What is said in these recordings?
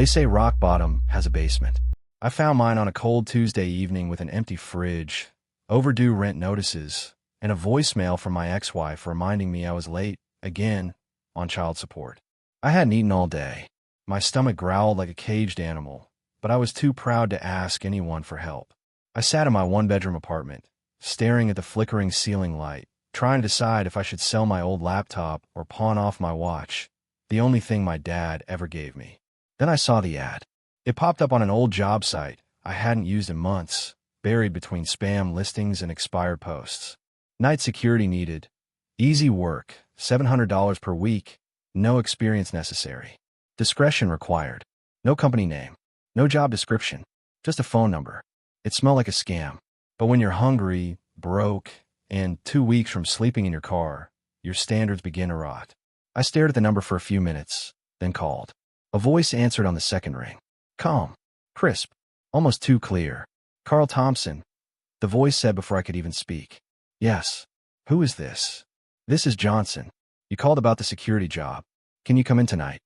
They say rock bottom has a basement. I found mine on a cold Tuesday evening with an empty fridge, overdue rent notices, and a voicemail from my ex-wife reminding me I was late, again, on child support. I hadn't eaten all day. My stomach growled like a caged animal, but I was too proud to ask anyone for help. I sat in my one-bedroom apartment, staring at the flickering ceiling light, trying to decide if I should sell my old laptop or pawn off my watch, the only thing my dad ever gave me. Then I saw the ad. It popped up on an old job site I hadn't used in months, buried between spam listings and expired posts. Night security needed. Easy work, $700 per week, no experience necessary. Discretion required. No company name. No job description. Just a phone number. It smelled like a scam. But when you're hungry, broke, and 2 weeks from sleeping in your car, your standards begin to rot. I stared at the number for a few minutes, then called. A voice answered on the second ring. Calm. Crisp. Almost too clear. Carl Thompson. The voice said before I could even speak. Yes. Who is this? This is Johnson. You called about the security job. Can you come in tonight?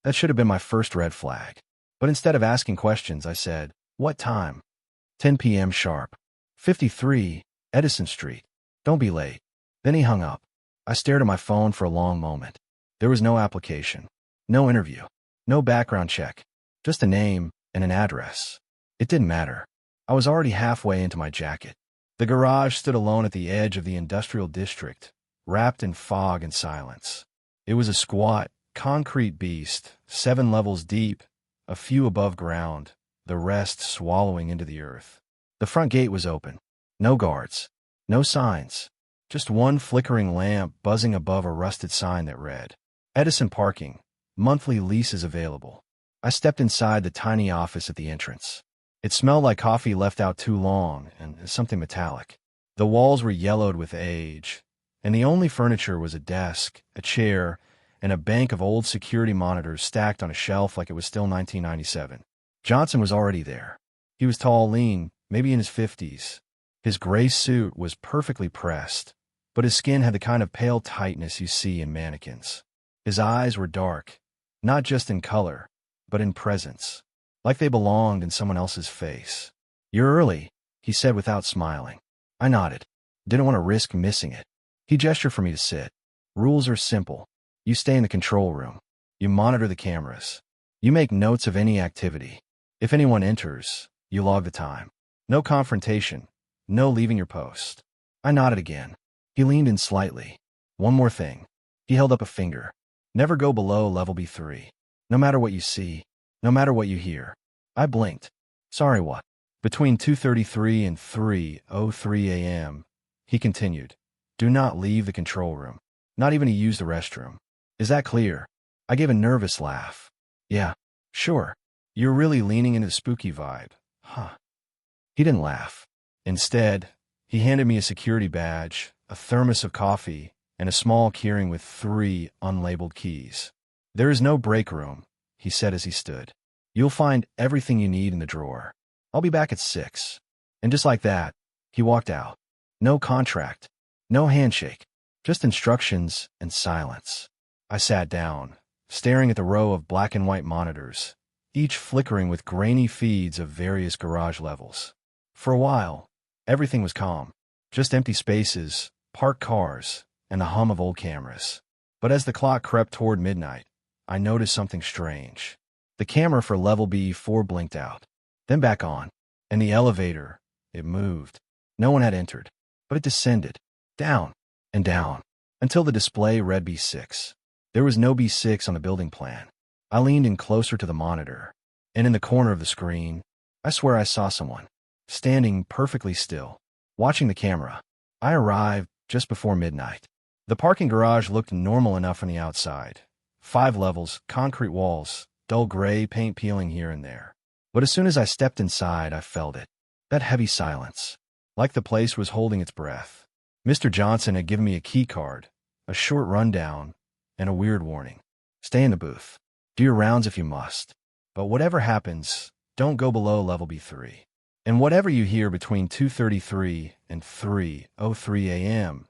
That should have been my first red flag. But instead of asking questions, I said, what time? 10 p.m. sharp. 53, Edison Street. Don't be late. Then he hung up. I stared at my phone for a long moment. There was no application. No interview. No background check. Just a name and an address. It didn't matter. I was already halfway into my jacket. The garage stood alone at the edge of the industrial district, wrapped in fog and silence. It was a squat, concrete beast, 7 levels deep, a few above ground, the rest swallowing into the earth. The front gate was open. No guards. No signs. Just one flickering lamp buzzing above a rusted sign that read, Edison Parking, monthly leases available. I stepped inside the tiny office at the entrance. It smelled like coffee left out too long and something metallic. The walls were yellowed with age, and the only furniture was a desk, a chair, and a bank of old security monitors stacked on a shelf like it was still 1997. Johnson was already there. He was tall, lean, maybe in his 50s. His gray suit was perfectly pressed, but his skin had the kind of pale tightness you see in mannequins. His eyes were dark, not just in color, but in presence, like they belonged in someone else's face. You're early, he said without smiling. I nodded. Didn't want to risk missing it. He gestured for me to sit. Rules are simple. You stay in the control room. You monitor the cameras. You make notes of any activity. If anyone enters, you log the time. No confrontation. No leaving your post. I nodded again. He leaned in slightly. One more thing. He held up a finger. Never go below level B3. No matter what you see. No matter what you hear. I blinked. Sorry, what? Between 2:33 and 3:03 a.m., he continued. Do not leave the control room. Not even to use the restroom. Is that clear? I gave a nervous laugh. Yeah, sure. You're really leaning into the spooky vibe, huh? He didn't laugh. Instead, he handed me a security badge, a thermos of coffee, and a small keyring with 3 unlabeled keys. There is no break room, he said as he stood. You'll find everything you need in the drawer. I'll be back at 6. And just like that, he walked out. No contract. No handshake. Just instructions and silence. I sat down, staring at the row of black and white monitors, each flickering with grainy feeds of various garage levels. For a while, everything was calm. Just empty spaces, parked cars, and the hum of old cameras. But as the clock crept toward midnight, I noticed something strange. The camera for level B4 blinked out, then back on, and the elevator, it moved. No one had entered, but it descended, down, and down, until the display read B6. There was no B6 on the building plan. I leaned in closer to the monitor, and in the corner of the screen, I swear I saw someone, standing perfectly still, watching the camera. I arrived just before midnight. The parking garage looked normal enough from the outside. 5 levels, concrete walls, dull gray paint peeling here and there. But as soon as I stepped inside, I felt it. That heavy silence, like the place was holding its breath. Mr. Johnson had given me a key card, a short rundown, and a weird warning. Stay in the booth. Do your rounds if you must. But whatever happens, don't go below level B3. And whatever you hear between 2:33 and 3:03 a.m.,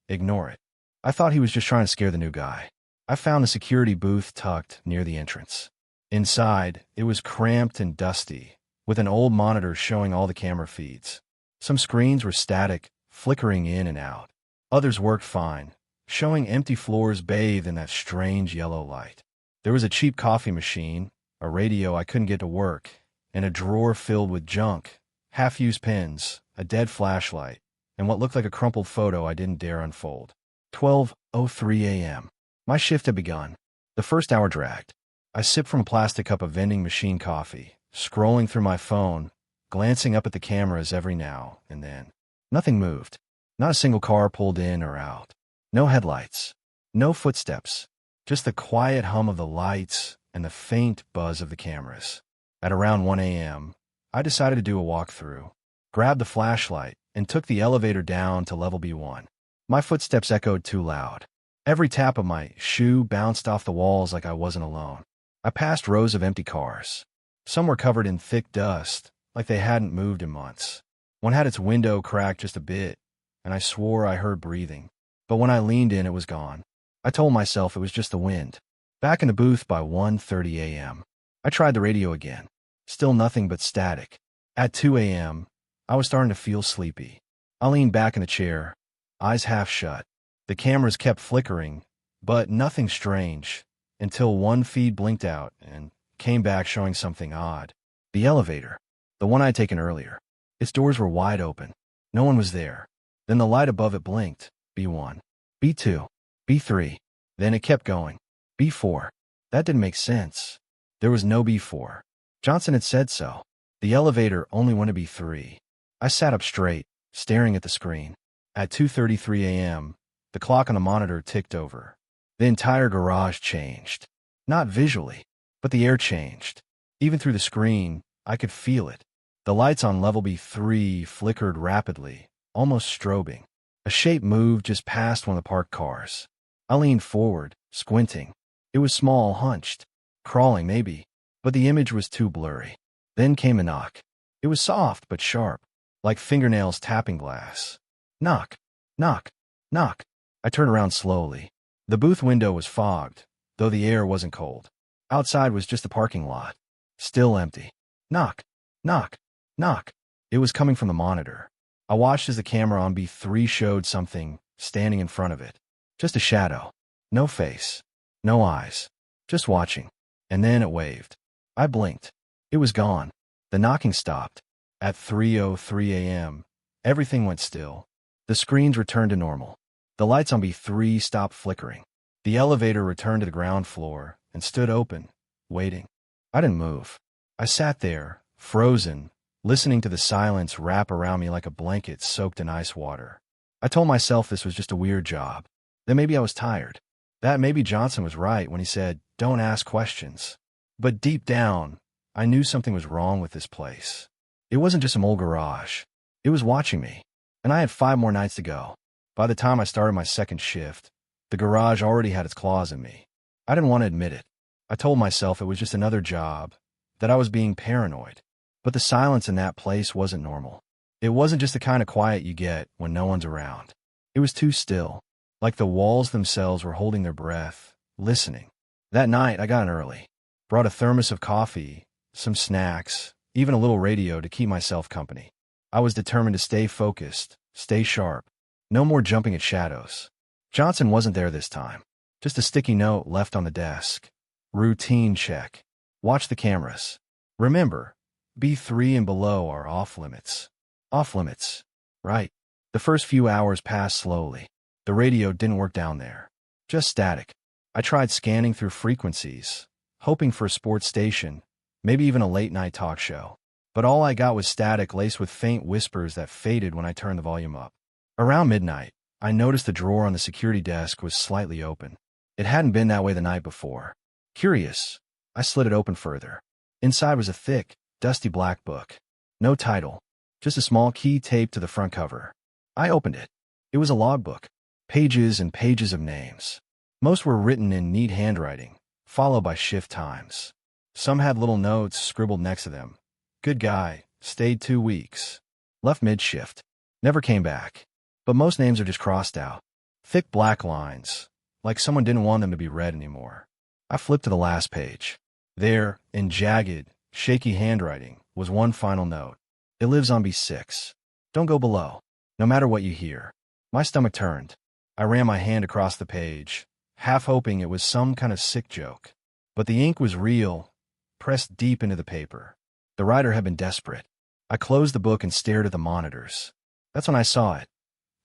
ignore it. I thought he was just trying to scare the new guy. I found the security booth tucked near the entrance. Inside, it was cramped and dusty, with an old monitor showing all the camera feeds. Some screens were static, flickering in and out. Others worked fine, showing empty floors bathed in that strange yellow light. There was a cheap coffee machine, a radio I couldn't get to work, and a drawer filled with junk, half-used pens, a dead flashlight, and what looked like a crumpled photo I didn't dare unfold. 12:03 a.m. My shift had begun. The first hour dragged. I sipped from a plastic cup of vending machine coffee, scrolling through my phone, glancing up at the cameras every now and then. Nothing moved. Not a single car pulled in or out. No headlights. No footsteps. Just the quiet hum of the lights and the faint buzz of the cameras. At around 1 a.m., I decided to do a walkthrough, grabbed the flashlight, and took the elevator down to level B1. My footsteps echoed too loud. Every tap of my shoe bounced off the walls like I wasn't alone. I passed rows of empty cars. Some were covered in thick dust, like they hadn't moved in months. One had its window cracked just a bit, and I swore I heard breathing. But when I leaned in, it was gone. I told myself it was just the wind. Back in the booth by 1:30 a.m. I tried the radio again. Still nothing but static. At 2 a.m., I was starting to feel sleepy. I leaned back in the chair, eyes half shut. The cameras kept flickering, but nothing strange, until one feed blinked out and came back showing something odd. The elevator, the one I had taken earlier. Its doors were wide open. No one was there. Then the light above it blinked. B1, B2, B3. Then it kept going. B4. That didn't make sense. There was no B4. Johnson had said so. The elevator only went to B3. I sat up straight, staring at the screen. At 2:33 a.m., the clock on the monitor ticked over. The entire garage changed. Not visually, but the air changed. Even through the screen, I could feel it. The lights on level B3 flickered rapidly, almost strobing. A shape moved just past one of the parked cars. I leaned forward, squinting. It was small, hunched. Crawling, maybe. But the image was too blurry. Then came a knock. It was soft but sharp, like fingernails tapping glass. Knock, knock, knock. I turned around slowly. The booth window was fogged, though the air wasn't cold. Outside was just the parking lot. Still empty. Knock, knock, knock. It was coming from the monitor. I watched as the camera on B3 showed something standing in front of it. Just a shadow. No face. No eyes. Just watching. And then it waved. I blinked. It was gone. The knocking stopped. At 3:03 a.m., everything went still. The screens returned to normal. The lights on B3 stopped flickering. The elevator returned to the ground floor and stood open, waiting. I didn't move. I sat there, frozen, listening to the silence wrap around me like a blanket soaked in ice water. I told myself this was just a weird job. That maybe I was tired. That maybe Johnson was right when he said, "Don't ask questions." But deep down, I knew something was wrong with this place. It wasn't just some old garage. It was watching me. And I had 5 more nights to go. By the time I started my second shift, the garage already had its claws in me. I didn't want to admit it. I told myself it was just another job, that I was being paranoid. But the silence in that place wasn't normal. It wasn't just the kind of quiet you get when no one's around. It was too still, like the walls themselves were holding their breath, listening. That night, I got in early. Brought a thermos of coffee, some snacks, even a little radio to keep myself company. I was determined to stay focused, stay sharp. No more jumping at shadows. Johnson wasn't there this time. Just a sticky note left on the desk. Routine check. Watch the cameras. Remember, B3 and below are off limits. Off limits. Right. The first few hours passed slowly. The radio didn't work down there. Just static. I tried scanning through frequencies, hoping for a sports station, maybe even a late-night talk show. But all I got was static laced with faint whispers that faded when I turned the volume up. Around midnight, I noticed the drawer on the security desk was slightly open. It hadn't been that way the night before. Curious, I slid it open further. Inside was a thick, dusty black book. No title, just a small key taped to the front cover. I opened it. It was a logbook. Pages and pages of names. Most were written in neat handwriting, followed by shift times. Some had little notes scribbled next to them. Good guy, stayed 2 weeks. Left mid-shift. Never came back. But most names are just crossed out. Thick black lines, like someone didn't want them to be read anymore. I flipped to the last page. There, in jagged, shaky handwriting, was one final note. It lives on B6. Don't go below. No matter what you hear. My stomach turned. I ran my hand across the page, half hoping it was some kind of sick joke. But the ink was real, pressed deep into the paper. The writer had been desperate. I closed the book and stared at the monitors. That's when I saw it.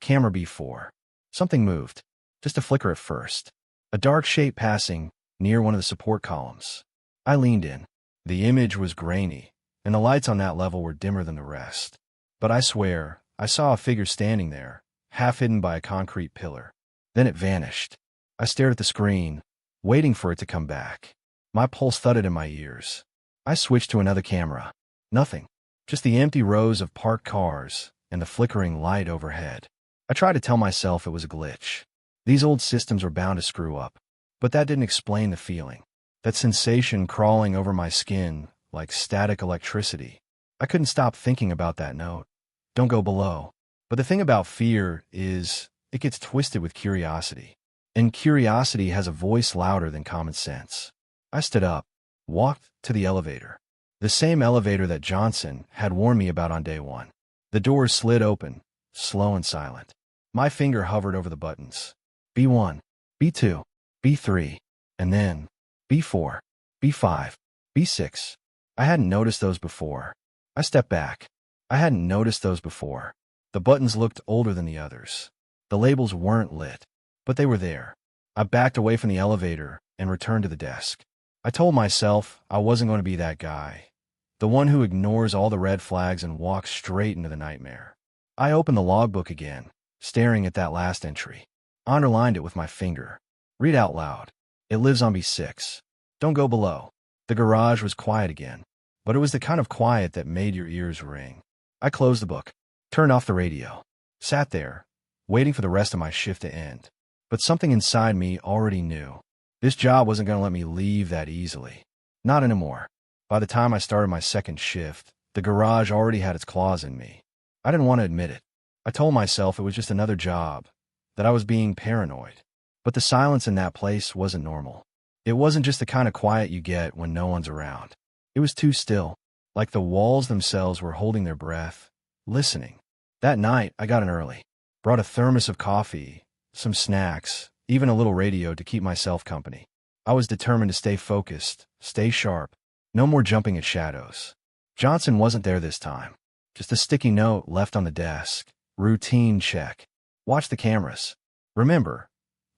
Camera B4. Something moved. Just a flicker at first. A dark shape passing near one of the support columns. I leaned in. The image was grainy, and the lights on that level were dimmer than the rest. But I swear, I saw a figure standing there, half hidden by a concrete pillar. Then it vanished. I stared at the screen, waiting for it to come back. My pulse thudded in my ears. I switched to another camera. Nothing. Just the empty rows of parked cars and the flickering light overhead. I tried to tell myself it was a glitch. These old systems were bound to screw up. But that didn't explain the feeling. That sensation crawling over my skin like static electricity. I couldn't stop thinking about that note. Don't go below. But the thing about fear is, it gets twisted with curiosity. And curiosity has a voice louder than common sense. I stood up, walked to the elevator. The same elevator that Johnson had warned me about on day one. The doors slid open, slow and silent. My finger hovered over the buttons. B1, B2, B3, and then B4, B5, B6. I hadn't noticed those before. I stepped back. I hadn't noticed those before. The buttons looked older than the others. The labels weren't lit, but they were there. I backed away from the elevator and returned to the desk. I told myself I wasn't going to be that guy, the one who ignores all the red flags and walks straight into the nightmare. I opened the logbook again, staring at that last entry. I underlined it with my finger. Read out loud. It lives on B6. Don't go below. The garage was quiet again, but it was the kind of quiet that made your ears ring. I closed the book, turned off the radio, sat there, waiting for the rest of my shift to end. But something inside me already knew. This job wasn't going to let me leave that easily. Not anymore. By the time I started my second shift, the garage already had its claws in me. I didn't want to admit it. I told myself it was just another job, that I was being paranoid. But the silence in that place wasn't normal. It wasn't just the kind of quiet you get when no one's around. It was too still, like the walls themselves were holding their breath, listening. That night, I got in early, brought a thermos of coffee, some snacks, even a little radio to keep myself company. I was determined to stay focused, stay sharp, no more jumping at shadows. Johnson wasn't there this time. Just a sticky note left on the desk. Routine check. Watch the cameras. Remember,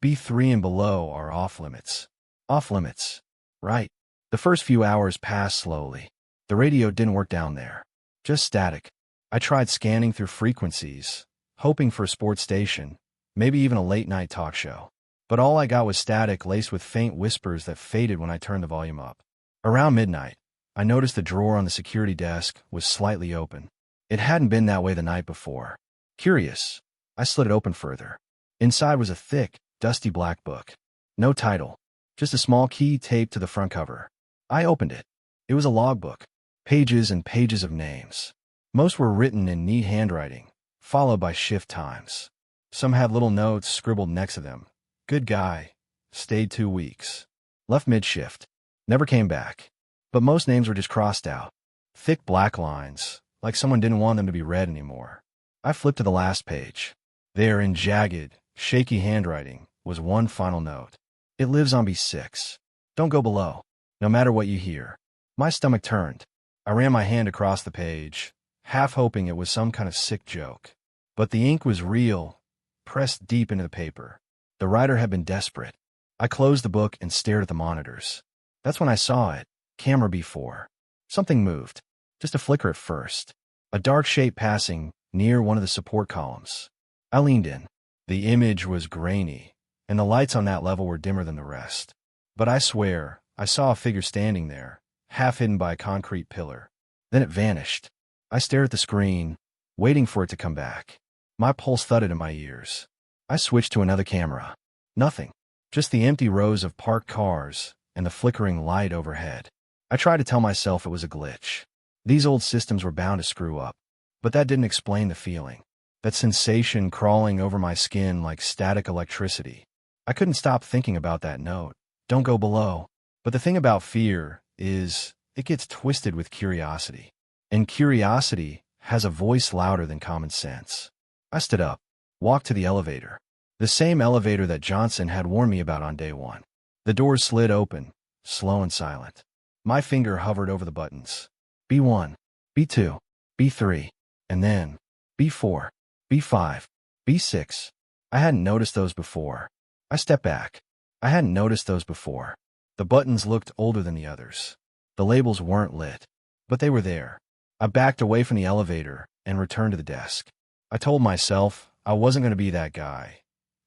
B3 and below are off limits. Off limits. Right. The first few hours passed slowly. The radio didn't work down there. Just static. I tried scanning through frequencies, hoping for a sports station, maybe even a late-night talk show. But all I got was static laced with faint whispers that faded when I turned the volume up. Around midnight, I noticed the drawer on the security desk was slightly open. It hadn't been that way the night before. Curious, I slid it open further. Inside was a thick, dusty black book. No title, just a small key taped to the front cover. I opened it. It was a logbook, pages and pages of names. Most were written in neat handwriting, followed by shift times. Some had little notes scribbled next to them. Good guy. Stayed 2 weeks. Left mid-shift. Never came back. But most names were just crossed out. Thick black lines, like someone didn't want them to be read anymore. I flipped to the last page. There, in jagged, shaky handwriting, was one final note. It lives on B6. Don't go below. No matter what you hear. My stomach turned. I ran my hand across the page, half hoping it was some kind of sick joke. But the ink was real, pressed deep into the paper. The writer had been desperate. I closed the book and stared at the monitors. That's when I saw it. Camera B4. Something moved. Just a flicker at first. A dark shape passing near one of the support columns. I leaned in. The image was grainy, and the lights on that level were dimmer than the rest. But I swear, I saw a figure standing there, half hidden by a concrete pillar. Then it vanished. I stared at the screen, waiting for it to come back. My pulse thudded in my ears. I switched to another camera. Nothing. Just the empty rows of parked cars and the flickering light overhead. I tried to tell myself it was a glitch. These old systems were bound to screw up. But that didn't explain the feeling. That sensation crawling over my skin like static electricity. I couldn't stop thinking about that note. Don't go below. But the thing about fear is it gets twisted with curiosity. And curiosity has a voice louder than common sense. I stood up, walked to the elevator. The same elevator that Johnson had warned me about on day one. The doors slid open, slow and silent. My finger hovered over the buttons. B1, B2, B3, and then B4, B5, B6. I hadn't noticed those before. I stepped back. I hadn't noticed those before. The buttons looked older than the others. The labels weren't lit, but they were there. I backed away from the elevator and returned to the desk. I told myself I wasn't going to be that guy,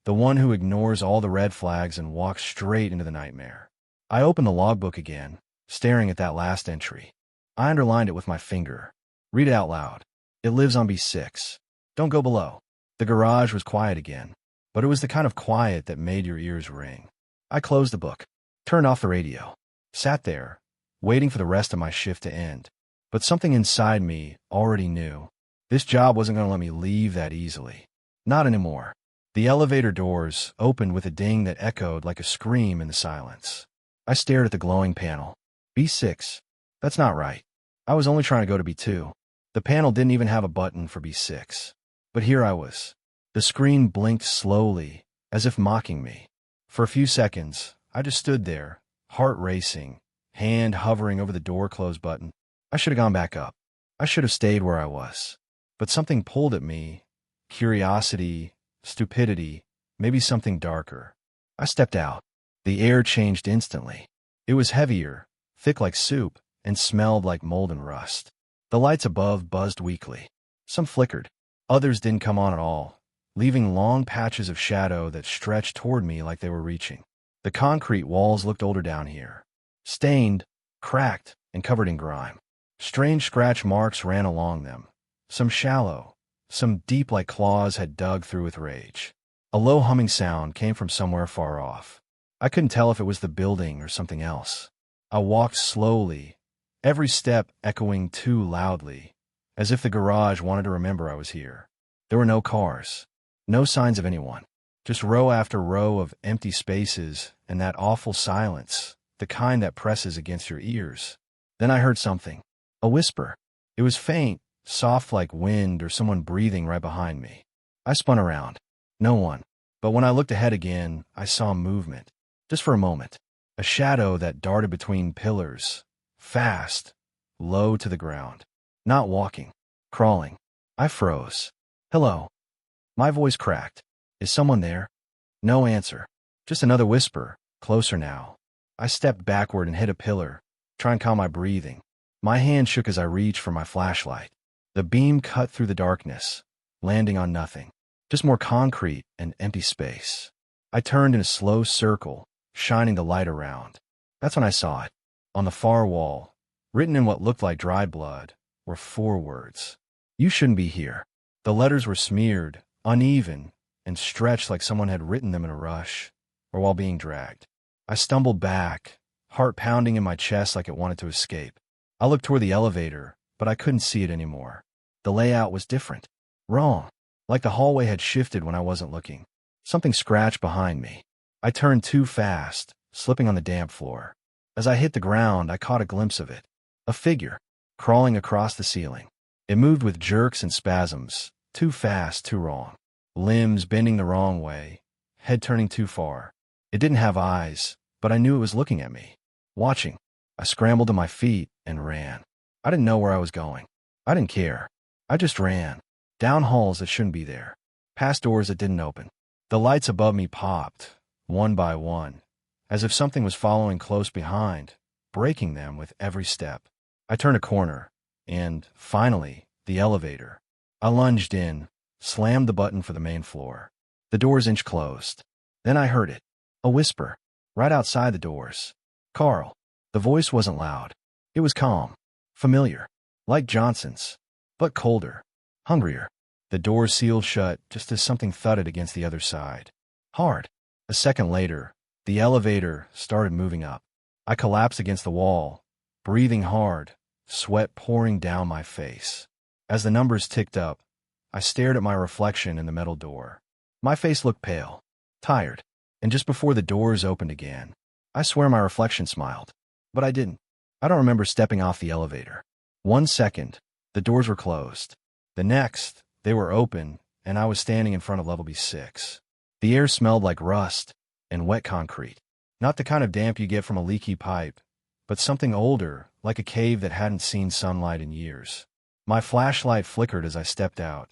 the one who ignores all the red flags and walks straight into the nightmare. I opened the logbook again, staring at that last entry. I underlined it with my finger. Read it out loud. It lives on B6. Don't go below. The garage was quiet again, but it was the kind of quiet that made your ears ring. I closed the book, turned off the radio, sat there, waiting for the rest of my shift to end. But something inside me already knew this job wasn't going to let me leave that easily. Not anymore. The elevator doors opened with a ding that echoed like a scream in the silence. I stared at the glowing panel. B6. That's not right. I was only trying to go to B2. The panel didn't even have a button for B6. But here I was. The screen blinked slowly, as if mocking me. For a few seconds, I just stood there, heart racing, hand hovering over the door close button. I should have gone back up. I should have stayed where I was. But something pulled at me. Curiosity, stupidity, maybe something darker. I stepped out. The air changed instantly. It was heavier, thick like soup, and smelled like mold and rust. The lights above buzzed weakly. Some flickered. Others didn't come on at all, leaving long patches of shadow that stretched toward me like they were reaching. The concrete walls looked older down here. Stained, cracked, and covered in grime. Strange scratch marks ran along them. Some shallow, some deep like claws had dug through with rage. A low humming sound came from somewhere far off. I couldn't tell if it was the building or something else. I walked slowly, every step echoing too loudly, as if the garage wanted to remember I was here. There were no cars, no signs of anyone, just row after row of empty spaces and that awful silence, the kind that presses against your ears. Then I heard something, a whisper. It was faint, soft like wind or someone breathing right behind me. I spun around. No one. But when I looked ahead again, I saw movement. Just for a moment. A shadow that darted between pillars. Fast. Low to the ground. Not walking. Crawling. I froze. Hello. My voice cracked. Is someone there? No answer. Just another whisper. Closer now. I stepped backward and hit a pillar, trying to calm my breathing. My hand shook as I reached for my flashlight. The beam cut through the darkness, landing on nothing. Just more concrete and empty space. I turned in a slow circle, shining the light around. That's when I saw it. On the far wall, written in what looked like dried blood, were 4 words. You shouldn't be here. The letters were smeared, uneven, and stretched like someone had written them in a rush, or while being dragged. I stumbled back, heart pounding in my chest like it wanted to escape. I looked toward the elevator, but I couldn't see it anymore. The layout was different. Wrong. Like the hallway had shifted when I wasn't looking. Something scratched behind me. I turned too fast, slipping on the damp floor. As I hit the ground, I caught a glimpse of it. A figure, crawling across the ceiling. It moved with jerks and spasms, too fast, too wrong. Limbs bending the wrong way, head turning too far. It didn't have eyes, but I knew it was looking at me. Watching. I scrambled to my feet and ran. I didn't know where I was going. I didn't care. I just ran. Down halls that shouldn't be there. Past doors that didn't open. The lights above me popped, one by one, as if something was following close behind, breaking them with every step. I turned a corner, and, finally, the elevator. I lunged in, slammed the button for the main floor. The doors inched closed. Then I heard it. A whisper. Right outside the doors. Carl. The voice wasn't loud. It was calm. Familiar. Like Johnson's. But colder. Hungrier. The door sealed shut just as something thudded against the other side. Hard. A second later, the elevator started moving up. I collapsed against the wall, breathing hard, sweat pouring down my face. As the numbers ticked up, I stared at my reflection in the metal door. My face looked pale, tired, and just before the doors opened again, I swear my reflection smiled. But I didn't. I don't remember stepping off the elevator. 1 second, the doors were closed. The next, they were open, and I was standing in front of level B6. The air smelled like rust and wet concrete. Not the kind of damp you get from a leaky pipe, but something older, like a cave that hadn't seen sunlight in years. My flashlight flickered as I stepped out,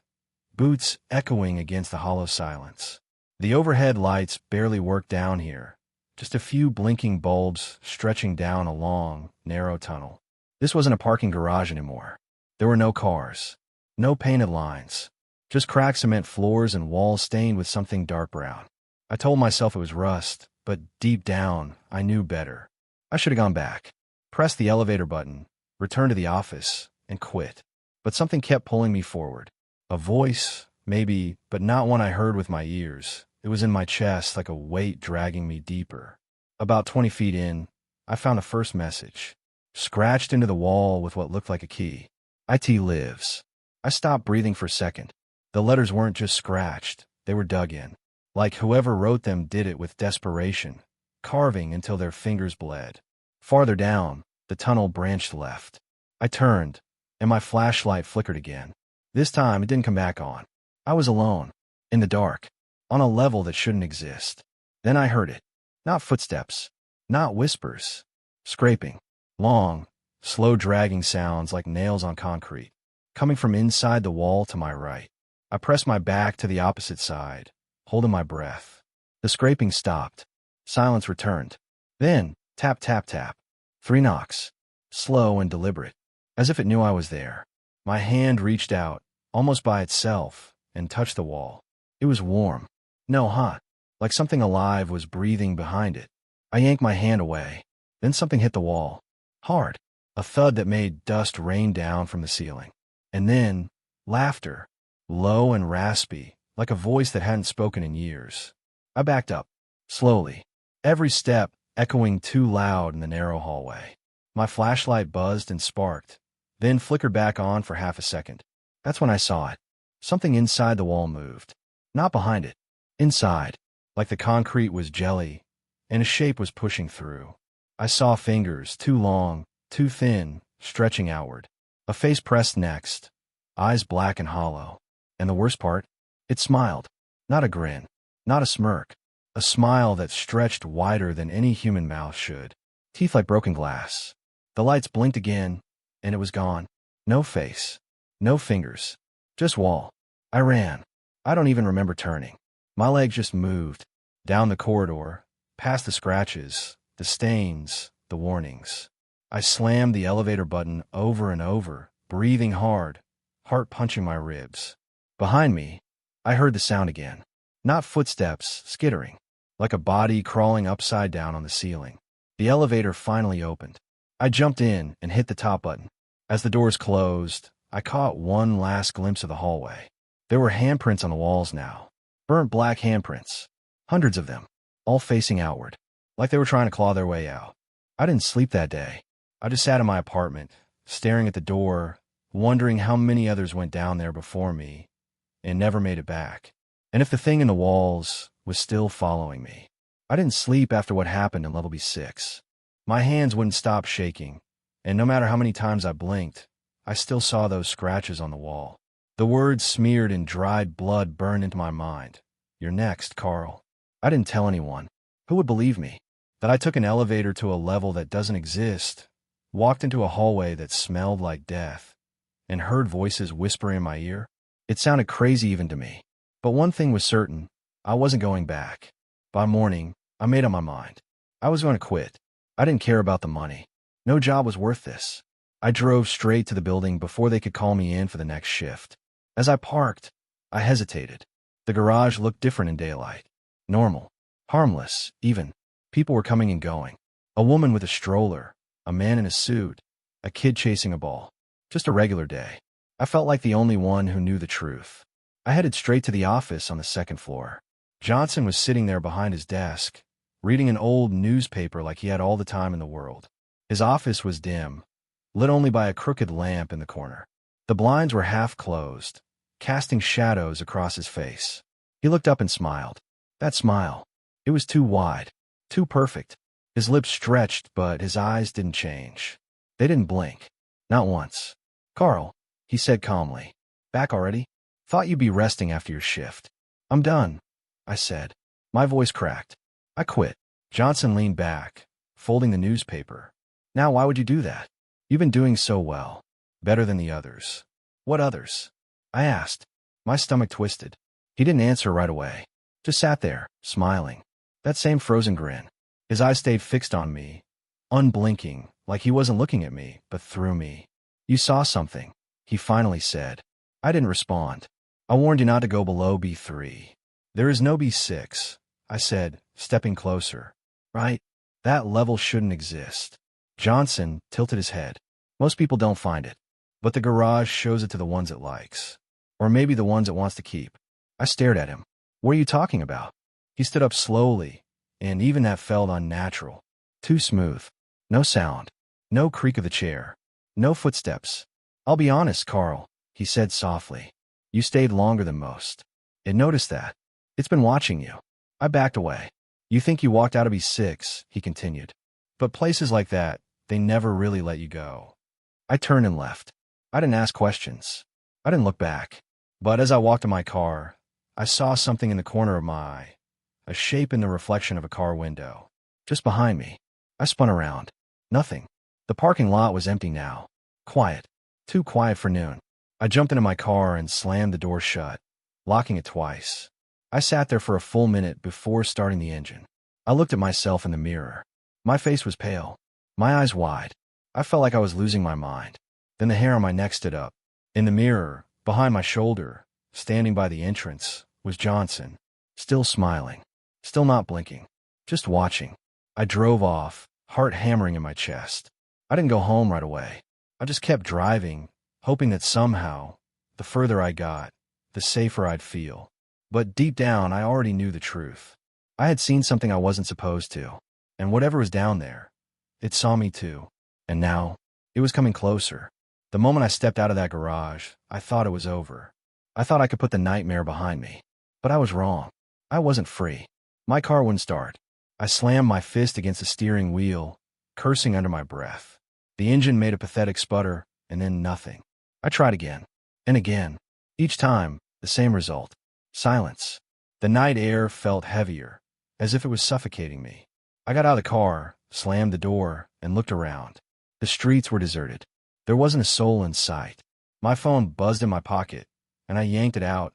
boots echoing against the hollow silence. The overhead lights barely worked down here, just a few blinking bulbs stretching down a long, narrow tunnel. This wasn't a parking garage anymore. There were no cars, no painted lines, just cracked cement floors and walls stained with something dark brown. I told myself it was rust, but deep down, I knew better. I should have gone back, pressed the elevator button, returned to the office, and quit. But something kept pulling me forward. A voice, maybe, but not one I heard with my ears. It was in my chest like a weight dragging me deeper. About 20 feet in, I found a first message, scratched into the wall with what looked like a key. IT lives. I stopped breathing for a second. The letters weren't just scratched, they were dug in. Like whoever wrote them did it with desperation, carving until their fingers bled. Farther down, the tunnel branched left. I turned, and my flashlight flickered again. This time, it didn't come back on. I was alone, in the dark, on a level that shouldn't exist. Then I heard it. Not footsteps, not whispers. Scraping. Long, slow dragging sounds like nails on concrete, coming from inside the wall to my right. I pressed my back to the opposite side, holding my breath. The scraping stopped. Silence returned. Then, tap, tap, tap. 3 knocks. Slow and deliberate, as if it knew I was there. My hand reached out, almost by itself, and touched the wall. It was warm. No, hot. Like something alive was breathing behind it. I yanked my hand away. Then something hit the wall. Hard. A thud that made dust rain down from the ceiling. And then, laughter. Low and raspy, like a voice that hadn't spoken in years. I backed up. Slowly. Every step echoing too loud in the narrow hallway. My flashlight buzzed and sparked, then flickered back on for half a second. That's when I saw it. Something inside the wall moved. Not behind it. Inside. Like the concrete was jelly, and a shape was pushing through. I saw fingers, too long, too thin, stretching outward. A face pressed next, eyes black and hollow. And the worst part? It smiled. Not a grin. Not a smirk. A smile that stretched wider than any human mouth should. Teeth like broken glass. The lights blinked again, and it was gone. No face. No fingers. Just wall. I ran. I don't even remember turning. My legs just moved. Down the corridor, past the scratches, the stains, the warnings. I slammed the elevator button over and over, breathing hard, heart punching my ribs. Behind me, I heard the sound again. Not footsteps, skittering, like a body crawling upside down on the ceiling. The elevator finally opened. I jumped in and hit the top button. As the doors closed, I caught one last glimpse of the hallway. There were handprints on the walls now. Burnt black handprints. Hundreds of them, all facing outward, like they were trying to claw their way out. I didn't sleep that day. I just sat in my apartment, staring at the door, wondering how many others went down there before me and never made it back. And if the thing in the walls was still following me. I didn't sleep after what happened in level B6. My hands wouldn't stop shaking, and no matter how many times I blinked, I still saw those scratches on the wall. The words smeared in dried blood burned into my mind. You're next, Carl. I didn't tell anyone. Who would believe me? That I took an elevator to a level that doesn't exist, walked into a hallway that smelled like death, and heard voices whispering in my ear? It sounded crazy even to me. But one thing was certain, I wasn't going back. By morning, I made up my mind. I was going to quit. I didn't care about the money. No job was worth this. I drove straight to the building before they could call me in for the next shift. As I parked, I hesitated. The garage looked different in daylight. Normal. Harmless, even. People were coming and going. A woman with a stroller, a man in a suit, a kid chasing a ball. Just a regular day. I felt like the only one who knew the truth. I headed straight to the office on the second floor. Johnson was sitting there behind his desk, reading an old newspaper like he had all the time in the world. His office was dim, lit only by a crooked lamp in the corner. The blinds were half closed, casting shadows across his face. He looked up and smiled. That smile. It was too wide, too perfect. His lips stretched, but his eyes didn't change. They didn't blink. Not once. "Carl," he said calmly. "Back already? Thought you'd be resting after your shift." "I'm done," I said. My voice cracked. "I quit." Johnson leaned back, folding the newspaper. "Now why would you do that? You've been doing so well. Better than the others." "What others?" I asked. My stomach twisted. He didn't answer right away. Just sat there, smiling. That same frozen grin. His eyes stayed fixed on me, unblinking, like he wasn't looking at me, but through me. "You saw something," he finally said. I didn't respond. "I warned you not to go below B3. There is no B6, I said, stepping closer. "Right? That level shouldn't exist." Johnson tilted his head. "Most people don't find it. But the garage shows it to the ones it likes. Or maybe the ones it wants to keep." I stared at him. "What are you talking about?" He stood up slowly, and even that felt unnatural. Too smooth. No sound. No creak of the chair. No footsteps. "I'll be honest, Carl," he said softly. "You stayed longer than most. It noticed that. It's been watching you." I backed away. "You think you walked out of B6, he continued. "But places like that, they never really let you go." I turned and left. I didn't ask questions. I didn't look back. But as I walked to my car, I saw something in the corner of my eye, a shape in the reflection of a car window. Just behind me. I spun around. Nothing. The parking lot was empty now. Quiet. Too quiet for noon. I jumped into my car and slammed the door shut, locking it twice. I sat there for a full minute before starting the engine. I looked at myself in the mirror. My face was pale. My eyes wide. I felt like I was losing my mind. Then the hair on my neck stood up. In the mirror, behind my shoulder, standing by the entrance, was Johnson. Still smiling. Still not blinking. Just watching. I drove off, heart hammering in my chest. I didn't go home right away. I just kept driving, hoping that somehow, the further I got, the safer I'd feel. But deep down, I already knew the truth. I had seen something I wasn't supposed to. And whatever was down there, it saw me too. And now, it was coming closer. The moment I stepped out of that garage, I thought it was over. I thought I could put the nightmare behind me. But I was wrong. I wasn't free. My car wouldn't start. I slammed my fist against the steering wheel, cursing under my breath. The engine made a pathetic sputter, and then nothing. I tried again. And again. Each time, the same result. Silence. The night air felt heavier, as if it was suffocating me. I got out of the car, slammed the door, and looked around. The streets were deserted. There wasn't a soul in sight. My phone buzzed in my pocket, and I yanked it out,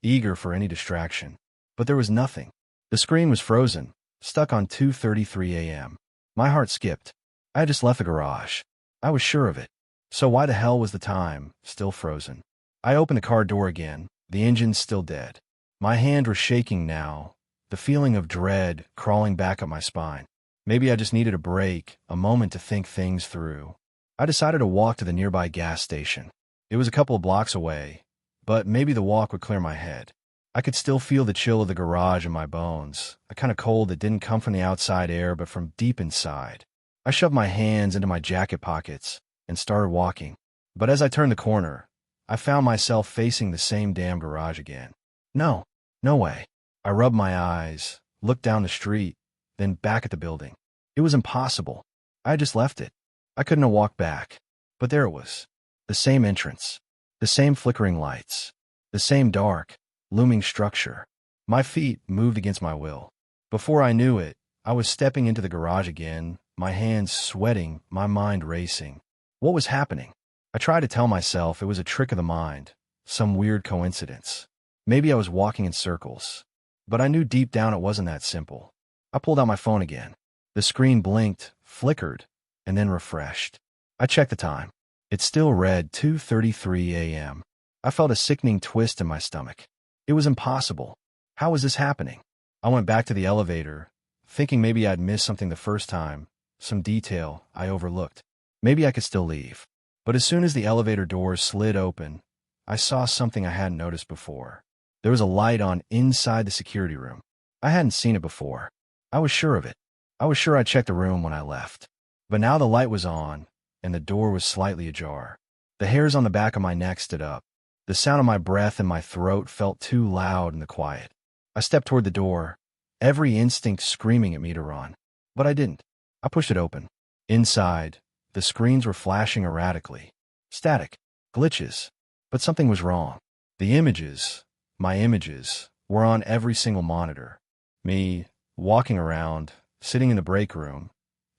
eager for any distraction. But there was nothing. The screen was frozen, stuck on 2:33 a.m. My heart skipped. I had just left the garage. I was sure of it. So why the hell was the time still frozen? I opened the car door again, the engine still dead. My hand was shaking now, the feeling of dread crawling back up my spine. Maybe I just needed a break, a moment to think things through. I decided to walk to the nearby gas station. It was a couple of blocks away, but maybe the walk would clear my head. I could still feel the chill of the garage in my bones, a kind of cold that didn't come from the outside air but from deep inside. I shoved my hands into my jacket pockets and started walking. But as I turned the corner, I found myself facing the same damn garage again. No way. I rubbed my eyes, looked down the street, then back at the building. It was impossible. I had just left it. I couldn't have walked back. But there it was. The same entrance. The same flickering lights. The same dark, looming structure. My feet moved against my will. Before I knew it, I was stepping into the garage again, my hands sweating, my mind racing. What was happening? I tried to tell myself it was a trick of the mind, some weird coincidence. Maybe I was walking in circles. But I knew deep down it wasn't that simple. I pulled out my phone again. The screen blinked, flickered, and then refreshed. I checked the time. It still read 2:33 a.m. I felt a sickening twist in my stomach. It was impossible. How was this happening? I went back to the elevator, thinking maybe I'd missed something the first time, some detail I overlooked. Maybe I could still leave. But as soon as the elevator doors slid open, I saw something I hadn't noticed before. There was a light on inside the security room. I hadn't seen it before. I was sure of it. I was sure I checked the room when I left. But now the light was on, and the door was slightly ajar. The hairs on the back of my neck stood up. The sound of my breath in my throat felt too loud in the quiet. I stepped toward the door, every instinct screaming at me to run. But I didn't. I pushed it open. Inside, The screens were flashing erratically. Static. Glitches. But something was wrong. The images, my images, were on every single monitor. Me, walking around, sitting in the break room,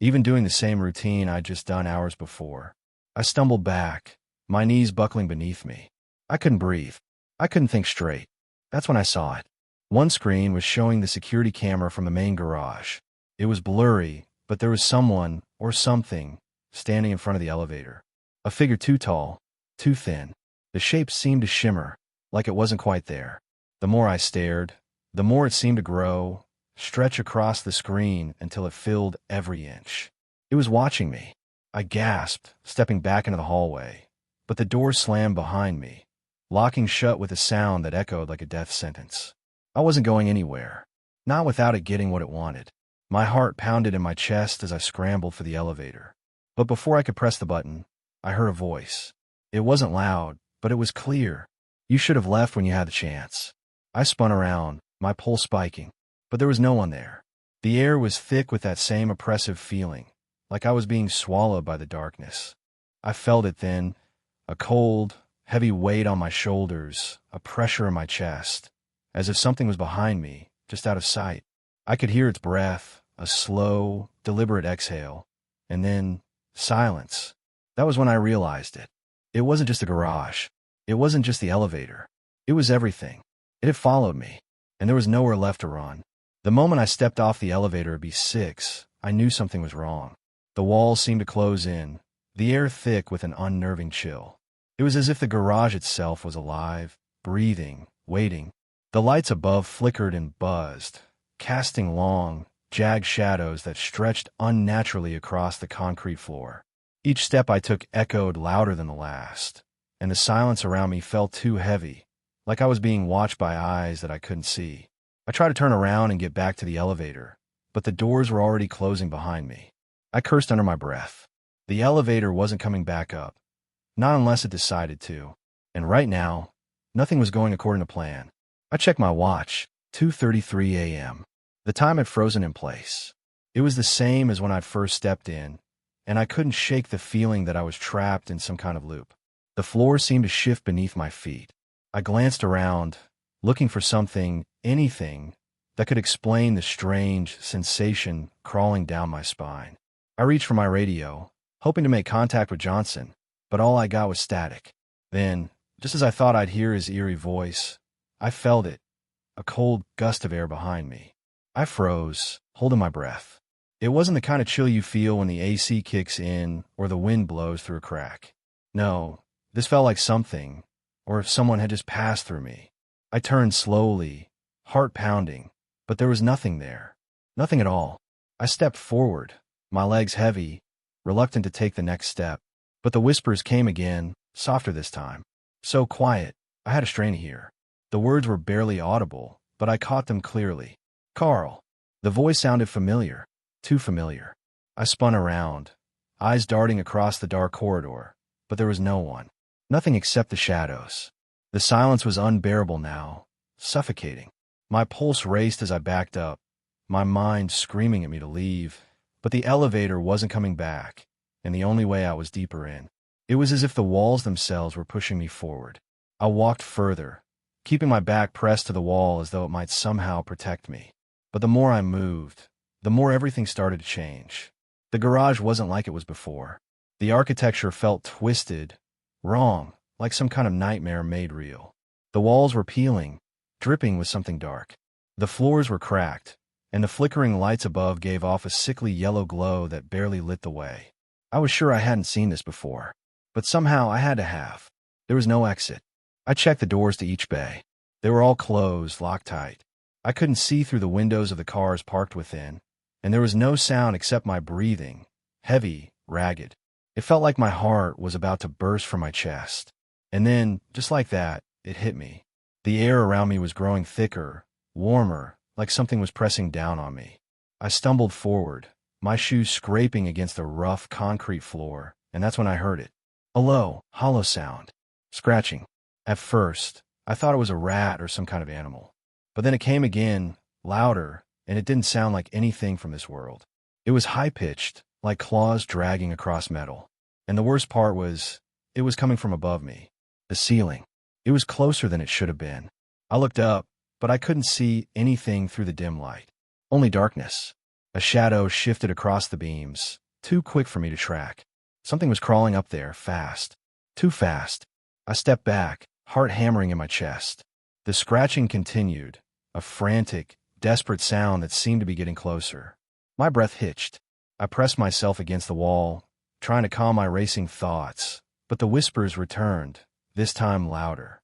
even doing the same routine I'd just done hours before. I stumbled back, my knees buckling beneath me. I couldn't breathe. I couldn't think straight. That's when I saw it. One screen was showing the security camera from the main garage. It was blurry, but there was someone, or something, standing in front of the elevator. A figure too tall, too thin. The shape seemed to shimmer, like it wasn't quite there. The more I stared, the more it seemed to grow, stretch across the screen until it filled every inch. It was watching me. I gasped, stepping back into the hallway. But the door slammed behind me, locking shut with a sound that echoed like a death sentence. I wasn't going anywhere, not without it getting what it wanted. My heart pounded in my chest as I scrambled for the elevator. But before I could press the button, I heard a voice. It wasn't loud, but it was clear. You should have left when you had the chance. I spun around, my pulse spiking, but there was no one there. The air was thick with that same oppressive feeling, like I was being swallowed by the darkness. I felt it then, a cold, heavy weight on my shoulders, a pressure in my chest, as if something was behind me, just out of sight. I could hear its breath, a slow, deliberate exhale, and then silence. That was when I realized it. It wasn't just a garage. It wasn't just the elevator. It was everything. It had followed me, and there was nowhere left to run. The moment I stepped off the elevator at B6, I knew something was wrong. The walls seemed to close in, the air thick with an unnerving chill. It was as if the garage itself was alive, breathing, waiting. The lights above flickered and buzzed, casting long, jagged shadows that stretched unnaturally across the concrete floor. Each step I took echoed louder than the last, and the silence around me felt too heavy, like I was being watched by eyes that I couldn't see. I tried to turn around and get back to the elevator, but the doors were already closing behind me. I cursed under my breath. The elevator wasn't coming back up, not unless it decided to, and right now, nothing was going according to plan. I checked my watch, 2:33 a.m. The time had frozen in place. It was the same as when I first stepped in, and I couldn't shake the feeling that I was trapped in some kind of loop. The floor seemed to shift beneath my feet. I glanced around, looking for something, anything, that could explain the strange sensation crawling down my spine. I reached for my radio, hoping to make contact with Johnson, but all I got was static. Then, just as I thought I'd hear his eerie voice, I felt it, a cold gust of air behind me. I froze, holding my breath. It wasn't the kind of chill you feel when the AC kicks in or the wind blows through a crack. No, this felt like something, or if someone had just passed through me. I turned slowly, heart pounding, but there was nothing there. Nothing at all. I stepped forward, my legs heavy, reluctant to take the next step. But the whispers came again, softer this time. So quiet, I had to strain to hear. The words were barely audible, but I caught them clearly. Carl. The voice sounded familiar, too familiar. I spun around, eyes darting across the dark corridor, but there was no one. Nothing except the shadows. The silence was unbearable now, suffocating. My pulse raced as I backed up, my mind screaming at me to leave, but the elevator wasn't coming back, and the only way out was deeper in. It was as if the walls themselves were pushing me forward. I walked further, keeping my back pressed to the wall as though it might somehow protect me. But the more I moved, the more everything started to change. The garage wasn't like it was before. The architecture felt twisted, wrong, like some kind of nightmare made real. The walls were peeling, dripping with something dark. The floors were cracked, and the flickering lights above gave off a sickly yellow glow that barely lit the way. I was sure I hadn't seen this before, but somehow I had to have. There was no exit. I checked the doors to each bay. They were all closed, locked tight. I couldn't see through the windows of the cars parked within, and there was no sound except my breathing, heavy, ragged. It felt like my heart was about to burst from my chest. And then, just like that, it hit me. The air around me was growing thicker, warmer, like something was pressing down on me. I stumbled forward, my shoes scraping against the rough concrete floor, and that's when I heard it. A low, hollow sound. Scratching. At first, I thought it was a rat or some kind of animal. But then it came again, louder, and it didn't sound like anything from this world. It was high-pitched, like claws dragging across metal. And the worst part was, it was coming from above me. The ceiling. It was closer than it should have been. I looked up, but I couldn't see anything through the dim light. Only darkness. A shadow shifted across the beams, too quick for me to track. Something was crawling up there, fast. Too fast. I stepped back, heart hammering in my chest. The scratching continued, a frantic, desperate sound that seemed to be getting closer. My breath hitched. I pressed myself against the wall, trying to calm my racing thoughts, but the whispers returned, this time louder.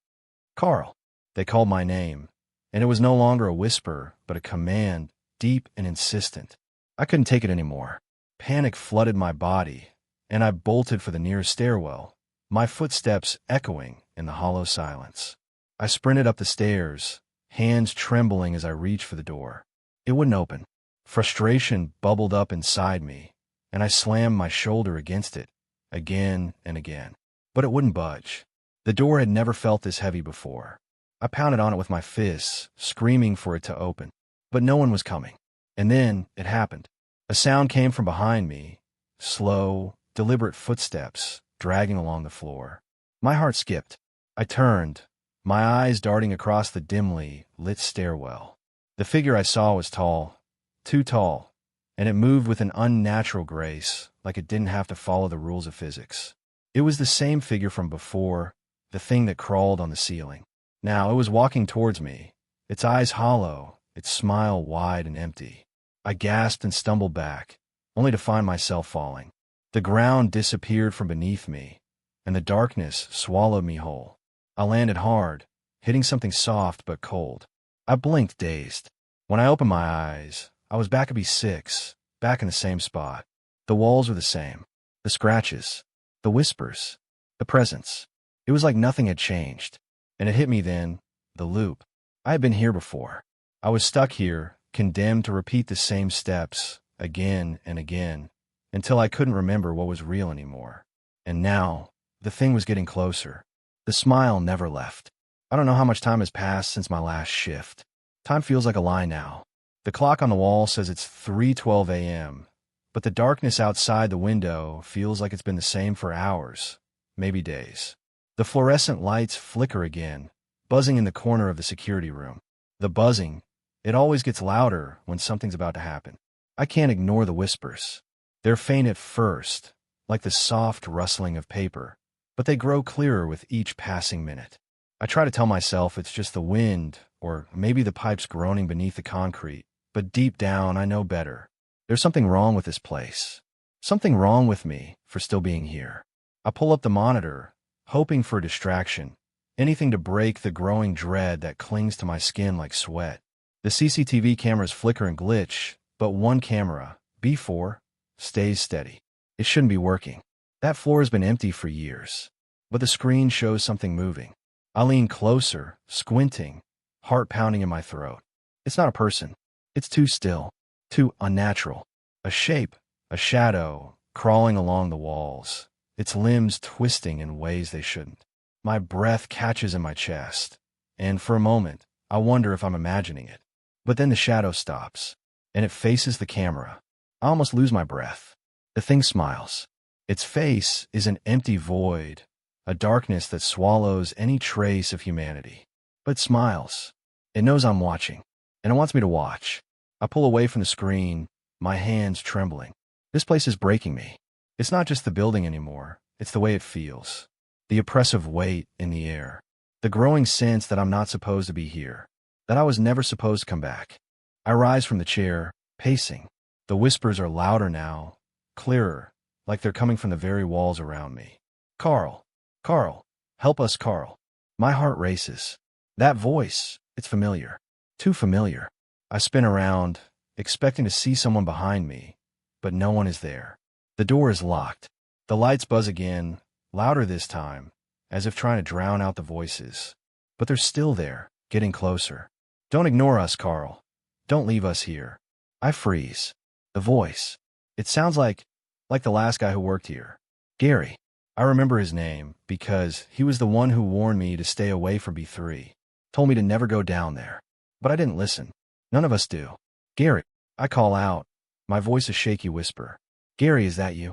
Carl. They called my name, and it was no longer a whisper, but a command, deep and insistent. I couldn't take it anymore. Panic flooded my body, and I bolted for the nearest stairwell, my footsteps echoing in the hollow silence. I sprinted up the stairs, hands trembling as I reached for the door. It wouldn't open. Frustration bubbled up inside me, and I slammed my shoulder against it, again and again. But it wouldn't budge. The door had never felt this heavy before. I pounded on it with my fists, screaming for it to open. But no one was coming. And then it happened. A sound came from behind me, slow, deliberate footsteps dragging along the floor. My heart skipped. I turned, my eyes darting across the dimly lit stairwell. The figure I saw was tall, too tall, and it moved with an unnatural grace, like it didn't have to follow the rules of physics. It was the same figure from before, the thing that crawled on the ceiling. Now it was walking towards me, its eyes hollow, its smile wide and empty. I gasped and stumbled back, only to find myself falling. The ground disappeared from beneath me, and the darkness swallowed me whole. I landed hard, hitting something soft but cold. I blinked, dazed. When I opened my eyes, I was back at B6, back in the same spot. The walls were the same. The scratches, the whispers, the presence. It was like nothing had changed. And it hit me then, the loop. I had been here before. I was stuck here, condemned to repeat the same steps, again and again, until I couldn't remember what was real anymore. And now, the thing was getting closer. The smile never left. I don't know how much time has passed since my last shift. Time feels like a lie now. The clock on the wall says it's 3:12 a.m., but the darkness outside the window feels like it's been the same for hours, maybe days. The fluorescent lights flicker again, buzzing in the corner of the security room. The buzzing, it always gets louder when something's about to happen. I can't ignore the whispers. They're faint at first, like the soft rustling of paper, but they grow clearer with each passing minute. I try to tell myself it's just the wind, or maybe the pipes groaning beneath the concrete, but deep down I know better. There's something wrong with this place. Something wrong with me for still being here. I pull up the monitor, hoping for a distraction, anything to break the growing dread that clings to my skin like sweat. The CCTV cameras flicker and glitch, but one camera, B4, stays steady. It shouldn't be working. That floor has been empty for years, but the screen shows something moving. I lean closer, squinting, heart pounding in my throat. It's not a person. It's too still, too unnatural. A shape, a shadow, crawling along the walls, its limbs twisting in ways they shouldn't. My breath catches in my chest, and for a moment, I wonder if I'm imagining it. But then the shadow stops, and it faces the camera. I almost lose my breath. The thing smiles. Its face is an empty void, a darkness that swallows any trace of humanity. But it smiles. It knows I'm watching, and it wants me to watch. I pull away from the screen, my hands trembling. This place is breaking me. It's not just the building anymore, it's the way it feels. The oppressive weight in the air. The growing sense that I'm not supposed to be here, that I was never supposed to come back. I rise from the chair, pacing. The whispers are louder now, clearer, like they're coming from the very walls around me. Carl, Carl, help us, Carl. My heart races. That voice, it's familiar. Too familiar. I spin around, expecting to see someone behind me, but no one is there. The door is locked. The lights buzz again, louder this time, as if trying to drown out the voices. But they're still there, getting closer. Don't ignore us, Carl. Don't leave us here. I freeze. The voice. It sounds like the last guy who worked here. Gary. I remember his name because he was the one who warned me to stay away from B3. Told me to never go down there. But I didn't listen. None of us do. Gary. I call out, my voice a shaky whisper. Gary, is that you?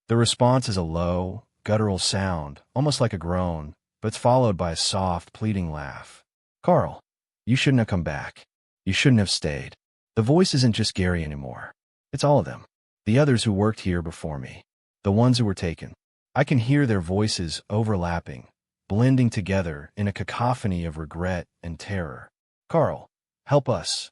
The response is a low, guttural sound, almost like a groan, but it's followed by a soft, pleading laugh. Carl, you shouldn't have come back. You shouldn't have stayed. The voice isn't just Gary anymore. It's all of them. The others who worked here before me. The ones who were taken. I can hear their voices overlapping, blending together in a cacophony of regret and terror. Carl, help us.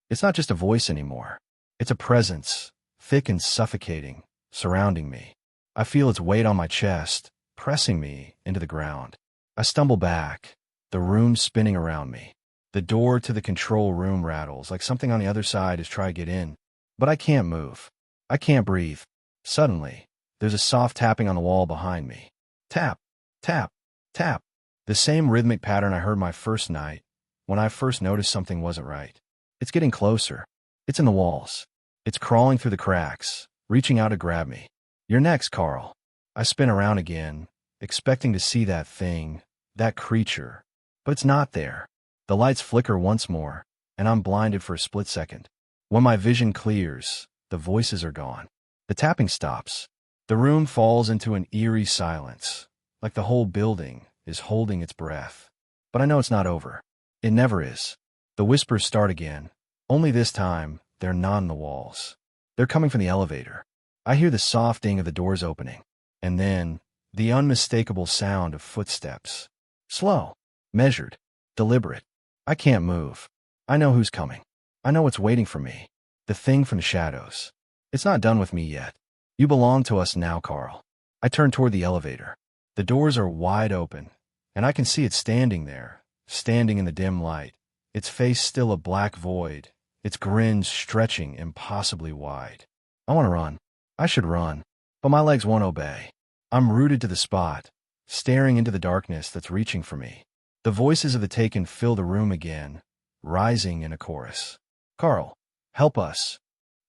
It's not just a voice anymore. It's a presence, thick and suffocating, surrounding me. I feel its weight on my chest, pressing me into the ground. I stumble back, the room spinning around me. The door to the control room rattles like something on the other side is trying to get in. But I can't move. I can't breathe. Suddenly, there's a soft tapping on the wall behind me. Tap, tap, tap. The same rhythmic pattern I heard my first night, when I first noticed something wasn't right. It's getting closer. It's in the walls. It's crawling through the cracks, reaching out to grab me. You're next, Carl. I spin around again, expecting to see that thing, that creature. But it's not there. The lights flicker once more, and I'm blinded for a split second. When my vision clears, the voices are gone. The tapping stops. The room falls into an eerie silence, like the whole building is holding its breath. But I know it's not over. It never is. The whispers start again, only this time, they're not in the walls. They're coming from the elevator. I hear the soft ding of the doors opening, and then the unmistakable sound of footsteps. Slow, measured, deliberate. I can't move. I know who's coming. I know what's waiting for me. The thing from the shadows. It's not done with me yet. You belong to us now, Carl. I turn toward the elevator. The doors are wide open, and I can see it standing there, standing in the dim light, its face still a black void, its grin stretching impossibly wide. I want to run. I should run, but my legs won't obey. I'm rooted to the spot, staring into the darkness that's reaching for me. The voices of the taken fill the room again, rising in a chorus. Carl, help us.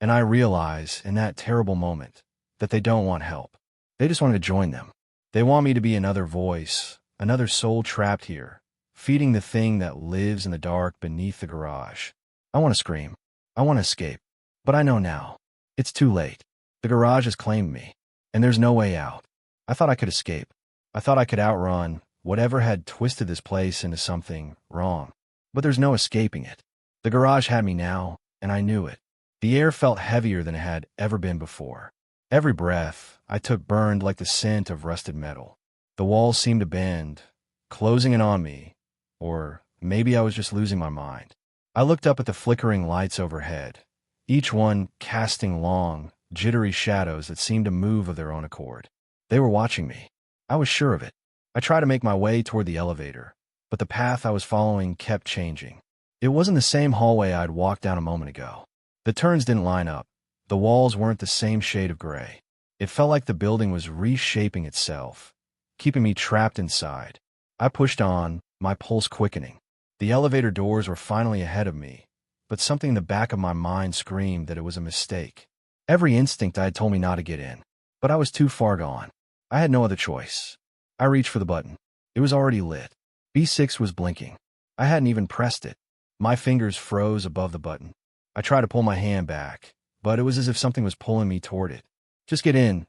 And I realize, in that terrible moment, that they don't want help. They just want me to join them. They want me to be another voice, another soul trapped here, feeding the thing that lives in the dark beneath the garage. I want to scream. I want to escape. But I know now. It's too late. The garage has claimed me, and there's no way out. I thought I could escape. I thought I could outrun whatever had twisted this place into something wrong. But there's no escaping it. The garage had me now, and I knew it. The air felt heavier than it had ever been before. Every breath I took burned like the scent of rusted metal. The walls seemed to bend, closing in on me, or maybe I was just losing my mind. I looked up at the flickering lights overhead, each one casting long, jittery shadows that seemed to move of their own accord. They were watching me. I was sure of it. I tried to make my way toward the elevator, but the path I was following kept changing. It wasn't the same hallway I'd walked down a moment ago. The turns didn't line up. The walls weren't the same shade of gray. It felt like the building was reshaping itself, keeping me trapped inside. I pushed on, my pulse quickening. The elevator doors were finally ahead of me, but something in the back of my mind screamed that it was a mistake. Every instinct I had told me not to get in, but I was too far gone. I had no other choice. I reached for the button. It was already lit. B6 was blinking. I hadn't even pressed it. My fingers froze above the button. I tried to pull my hand back, but it was as if something was pulling me toward it. Just get in,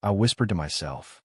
I whispered to myself.